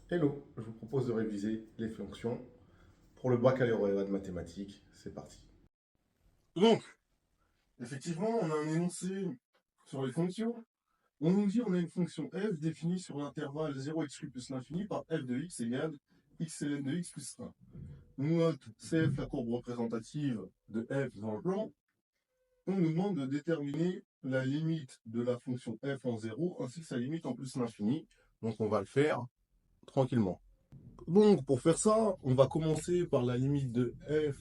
Hello, je vous propose de réviser les fonctions pour le baccalauréat de mathématiques. C'est parti. Donc, effectivement, on a un énoncé sur les fonctions. On nous dit on a une fonction f définie sur l'intervalle 0 plus l'infini par f de x égale x ln de x plus 1. On note CF, la courbe représentative de f dans le plan. On nous demande de déterminer la limite de la fonction f en 0 ainsi que sa limite en plus l'infini. Donc on va le faire tranquillement. Donc, pour faire ça, on va commencer par la limite de f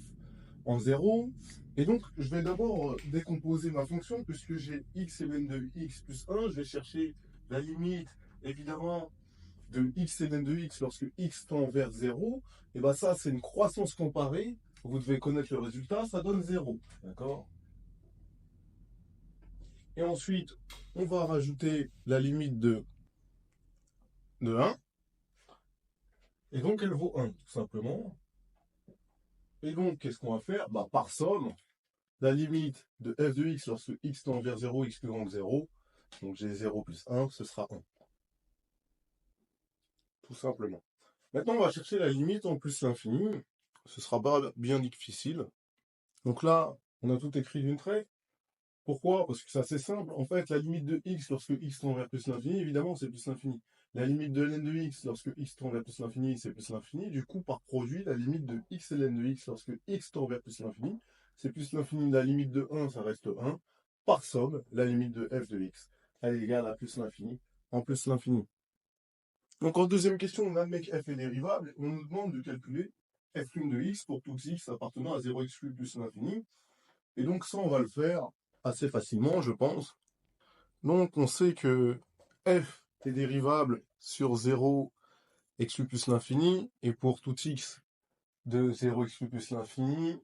en 0. Et donc, je vais d'abord décomposer ma fonction, puisque j'ai x ln de x plus 1. Je vais chercher la limite, évidemment, de x ln de x lorsque x tend vers 0. Et bien ça, c'est une croissance comparée. Vous devez connaître le résultat, ça donne 0. D'accord? Et ensuite, on va rajouter la limite de 1. Et donc, elle vaut 1, tout simplement. Et donc, qu'est-ce qu'on va faire? Bah, par somme, la limite de f de x lorsque x tend vers 0, x plus grand que 0, donc j'ai 0 plus 1, ce sera 1. Tout simplement. Maintenant, on va chercher la limite en plus l'infini. Ce sera pas bien difficile. Donc là, on a tout écrit d'une trait. Pourquoi? Parce que c'est assez simple. En fait, la limite de x lorsque x tend vers plus l'infini, évidemment, c'est plus l'infini. La limite de ln de x lorsque x tend vers plus l'infini, c'est plus l'infini. Du coup, par produit, la limite de x ln de x lorsque x tend vers plus l'infini, c'est plus l'infini. La limite de 1, ça reste 1. Par somme, la limite de f de x, elle est égale à plus l'infini en plus l'infini. Donc en deuxième question, on admet que f est dérivable. On nous demande de calculer f' de x pour tout x appartenant à 0 exclu plus l'infini. Et donc ça, on va le faire assez facilement, je pense. Donc, on sait que f est dérivable sur 0 exclu plus l'infini, et pour tout x de 0 exclu plus l'infini,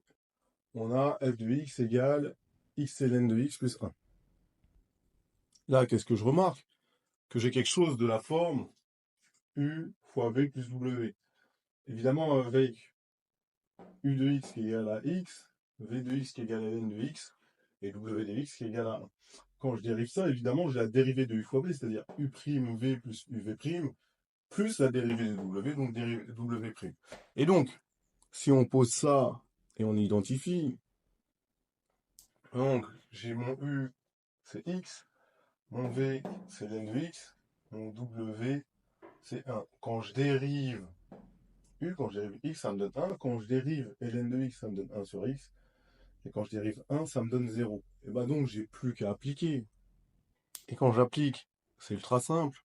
on a f de x égale x ln de x plus 1. Là, qu'est-ce que je remarque? Que j'ai quelque chose de la forme u fois v plus w. Évidemment, avec u de x qui est égal à x, v de x qui est égal à ln de x, et w de x qui est égal à 1. Quand je dérive ça, évidemment, j'ai la dérivée de u fois v, c'est-à-dire u' v plus uv', plus la dérivée de w, donc dérivée de w'. Et donc, si on pose ça et on identifie, donc j'ai mon u, c'est x, mon v, c'est ln de x, mon w, c'est 1. Quand je dérive u, quand je dérive x, ça me donne 1. Quand je dérive ln de x, ça me donne 1 sur x. Et quand je dérive 1, ça me donne 0. Et bah donc, j'ai plus qu'à appliquer. Et quand j'applique, c'est ultra simple,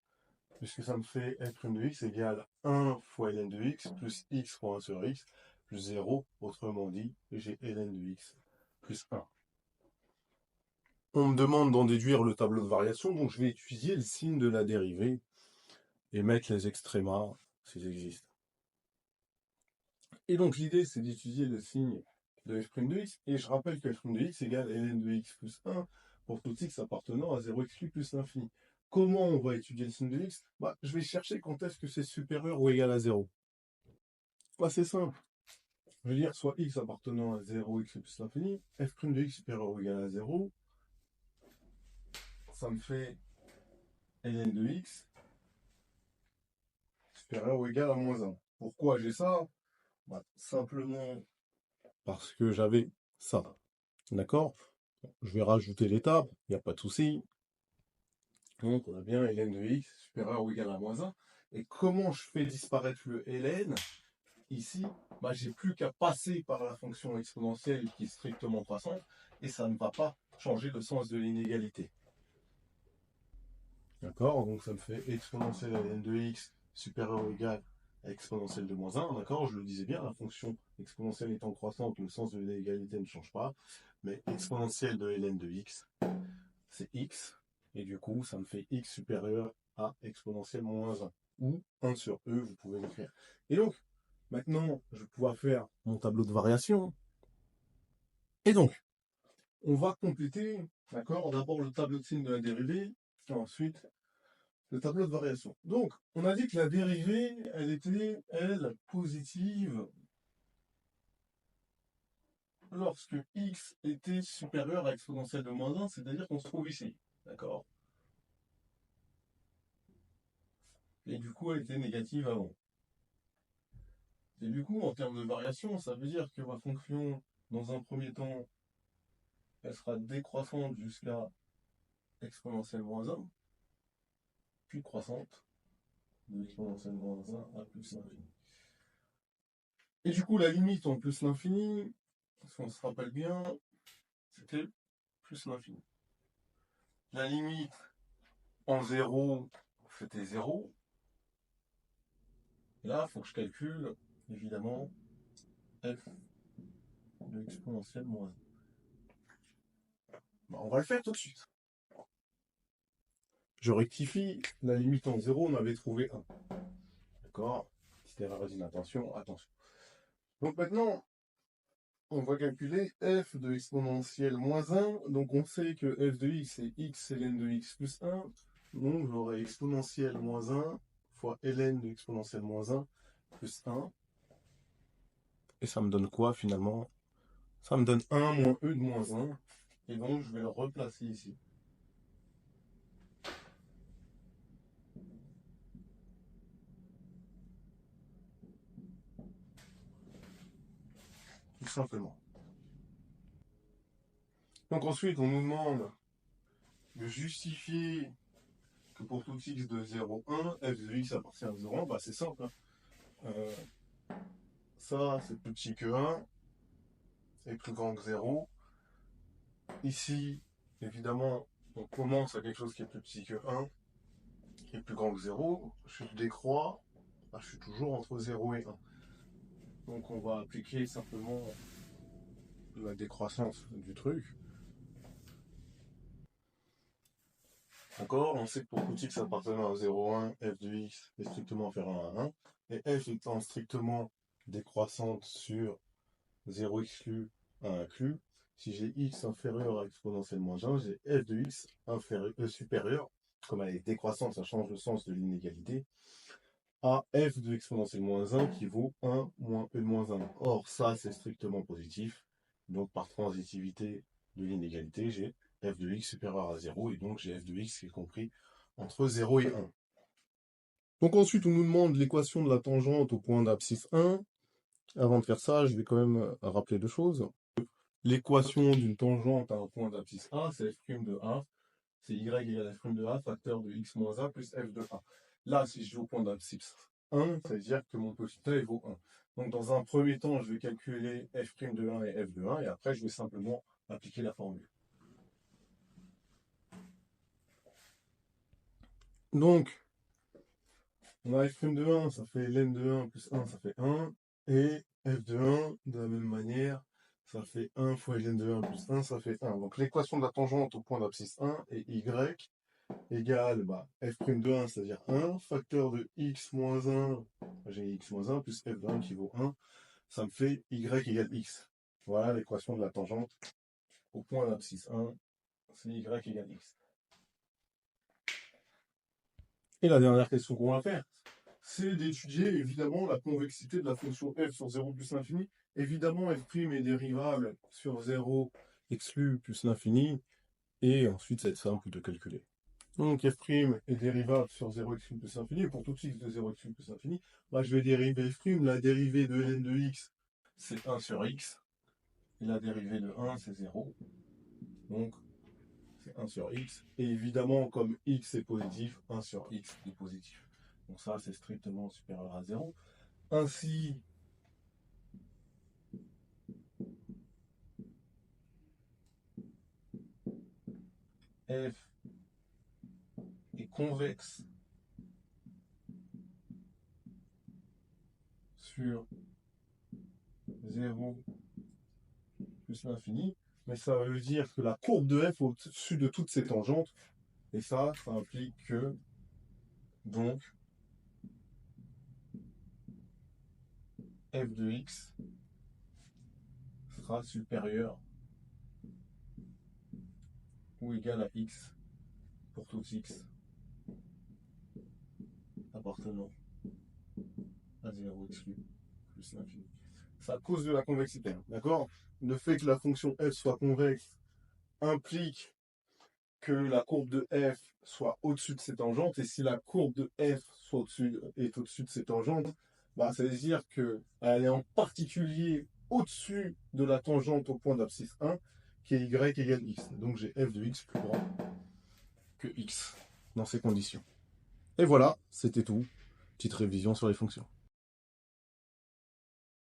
puisque ça me fait f' de x égale 1 fois ln de x plus x fois 1 sur x plus 0. Autrement dit, j'ai ln de x plus 1. On me demande d'en déduire le tableau de variation, donc je vais étudier le signe de la dérivée et mettre les extrémas s'ils existent. Et donc l'idée, c'est d'étudier le signe de f' de x, et je rappelle que f' de x égale ln de x plus 1 pour tout x appartenant à 0 exclu plus l'infini. Comment on va étudier le signe de x? Bah, je vais chercher quand est-ce que c'est supérieur ou égal à 0. Bah, c'est simple. Je veux dire, soit x appartenant à 0 x plus l'infini, f' de x supérieur ou égal à 0, ça me fait ln de x supérieur ou égal à moins 1. Pourquoi j'ai ça? Bah, simplement parce que j'avais ça. D'accord? Je vais rajouter l'étape, il n'y a pas de souci. Donc on a bien ln de x supérieur ou égal à moins 1. Et comment je fais disparaître le ln? Ici, bah, j'ai plus qu'à passer par la fonction exponentielle qui est strictement croissante, et ça ne va pas changer le sens de l'inégalité. D'accord? Donc ça me fait exponentielle à ln de x supérieur ou égal à exponentielle de moins 1. D'accord? Je le disais bien, la fonction exponentielle étant croissante, le sens de l'inégalité ne change pas. Mais exponentielle de ln de x, c'est x. Et du coup, ça me fait x supérieur à exponentielle moins 1. Ou 1 sur e, vous pouvez l'écrire. Et donc, maintenant, je vais pouvoir faire mon tableau de variation. Et donc, on va compléter, d'accord, d'abord le tableau de signe de la dérivée, et ensuite le tableau de variation. Donc, on a dit que la dérivée, elle était, elle, positive lorsque x était supérieur à exponentielle de moins 1, c'est-à-dire qu'on se trouve ici, d'accord? Et du coup, elle était négative avant. Et du coup, en termes de variation, ça veut dire que ma fonction, dans un premier temps, elle sera décroissante jusqu'à exponentielle moins 1, puis croissante de exponentielle moins 1 à plus l'infini. Et du coup, la limite en plus l'infini, si on se rappelle bien, c'était plus l'infini. La limite en 0, c'était 0. Et là, il faut que je calcule, évidemment, f de exponentielle moins 1. Bah, on va le faire tout de suite. Je rectifie, la limite en 0, on avait trouvé 1. D'accord? Petite erreur d'inattention, attention. Donc maintenant, on va calculer f de exponentielle moins 1. Donc on sait que f de x est x ln de x plus 1. Donc j'aurai exponentielle moins 1 fois ln de exponentielle moins 1 plus 1. Et ça me donne quoi finalement? Ça me donne 1 moins e de moins 1. Et donc je vais le replacer ici. Tout simplement. Donc ensuite, on nous demande de justifier que pour tout x de 0, 1, f de x appartient à 0, 1. Bah, c'est simple. Hein. Ça, c'est plus petit que 1 et plus grand que 0. Ici, évidemment, on commence à quelque chose qui est plus petit que 1 et plus grand que 0. Je décroît, bah, je suis toujours entre 0 et 1. Donc on va appliquer simplement la décroissance du truc. D'accord, on sait que pour tout x appartenant à 0, 1, f de x est strictement inférieur à 1. Et f étant strictement décroissante sur 0 exclu, 1 inclus, si j'ai x inférieur à exponentielle moins 1, j'ai f de x supérieur, comme elle est décroissante, ça change le sens de l'inégalité, à f de exponentielle moins 1 qui vaut 1 moins e de moins 1. Or, ça, c'est strictement positif. Donc, par transitivité de l'inégalité, j'ai f de x supérieur à 0, et donc j'ai f de x qui est compris entre 0 et 1. Donc ensuite, on nous demande l'équation de la tangente au point d'abscisse 1. Avant de faire ça, je vais quand même rappeler deux choses. L'équation d'une tangente à un point d'abscisse A, c'est f' de A, c'est y égale f' de A, facteur de x moins a plus f de A. Là, si je vais au point d'abscisse 1, ça veut dire que mon petit a vaut 1. Donc dans un premier temps, je vais calculer f' de 1 et f de 1, et après, je vais simplement appliquer la formule. Donc, on a f' de 1, ça fait ln de 1 plus 1, ça fait 1, et f de 1, de la même manière, ça fait 1 fois ln de 1 plus 1, ça fait 1. Donc l'équation de la tangente au point d'abscisse 1 est y égale f' de 1, c'est-à-dire 1, facteur de x moins 1, j'ai x moins 1, plus f de 1 qui vaut 1, ça me fait y égale x. Voilà l'équation de la tangente au point d'abscisse 1, c'est y égale x. Et la dernière question qu'on va faire, c'est d'étudier évidemment la convexité de la fonction f sur 0 plus l'infini. Évidemment, f' est dérivable sur 0 exclu plus l'infini, et ensuite ça va être simple de calculer. Donc f' est dérivable sur 0 exclu plus l'infini, et pour tout x de 0 exclu plus l'infini, bah, je vais dériver f', la dérivée de ln de x, c'est 1 sur x, et la dérivée de 1, c'est 0. Donc, c'est 1 sur x, et évidemment, comme x est positif, 1 sur x est positif. Donc ça, c'est strictement supérieur à 0. Ainsi, f est convexe sur 0 plus l'infini, mais ça veut dire que la courbe de f au-dessus de toutes ces tangentes, et ça implique que, donc, f de x sera supérieur ou égal à x pour tout x appartenant à 0 exclu plus l'infini. C'est à cause de la convexité, d'accord? Le fait que la fonction f soit convexe implique que la courbe de f soit au-dessus de ses tangentes, et si la courbe de f est au-dessus de ses tangentes, Bah, ça veut dire qu'elle est en particulier au-dessus de la tangente au point d'abscisse 1, qui est y égale x. Donc j'ai f de x plus grand que x dans ces conditions. Et voilà, c'était tout. Petite révision sur les fonctions.